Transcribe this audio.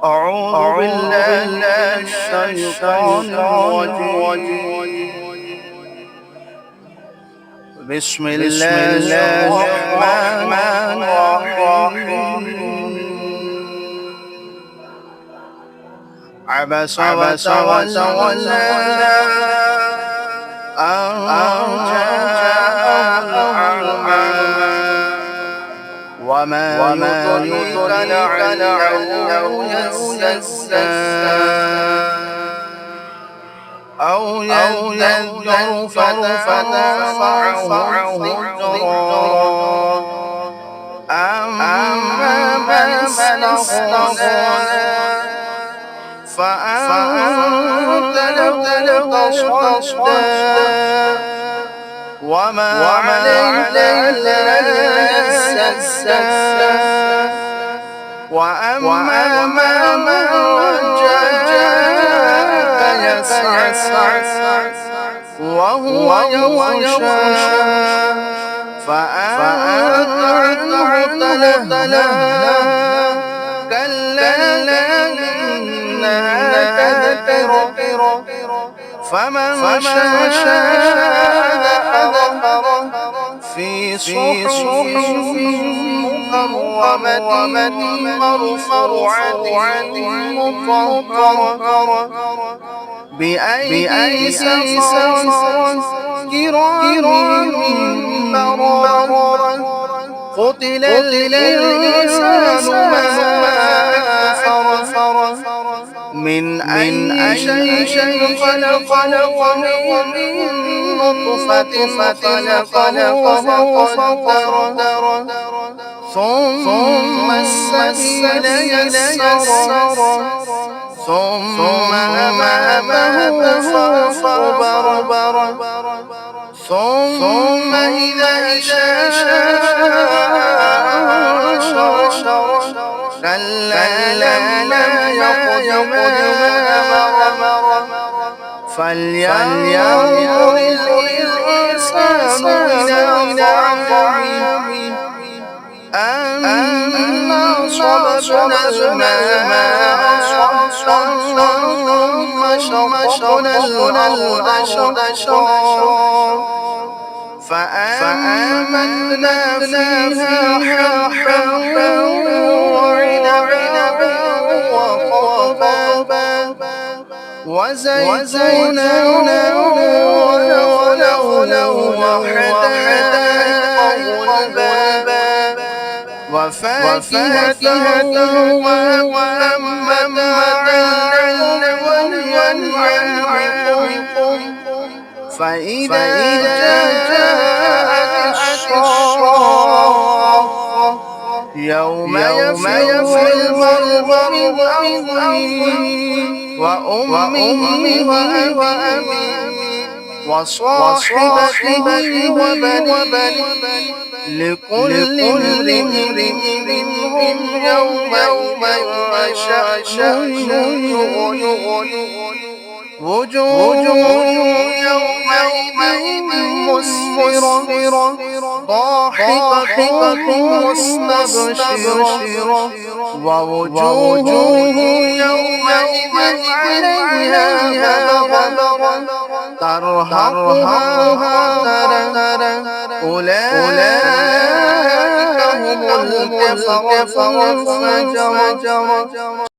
أعوذ بالله من الشيطان الرجيم. بسم الله الرحمن الرحيم. عبس وتولى أن جاءه الأعمى وما يدريك لعله يزكى أو يذكر فتنفعه الذكرى أما من استغنى فأنت له تصدى وما عليك إلا يزكى وأما من جاءك يسعى وهو يخشى فأنت عنه تلهى كلا إنها تذكرة فمن شاء ذكره في صحف مكرمة مرفوعة مطهرة بأيدي سفرة كرام بررة قتل الإنسان ما أكفره من أي شيء خلقه من نطفة خلقه فقدره ثم السبيل يسره ثم أمامه فأكبر ثم إذا شاء أنشره كلا لما يقض ما أمر فلينظر الإنسان إلى طعامه أنا صببنا الماء ثم شققنا الأرض شقا فأنبتنا فيها حبا وعنبا وقضبا وزيتونا ونخلا وحدائق غلبا وفاكهة وأبا متاعا فإذا جاءت الصاخة يوم يفر المرء من أخيه وأمه وأبيه وصاحبته وبنيه لكل امرئ منهم يومئذ شأن يغنيه وجوه يومئذ مسفرة ضاحكة مستبشرة ووجوه يومئذ عليها غبرة ترهقها قترة أولئك هم الكفرة الفجرة.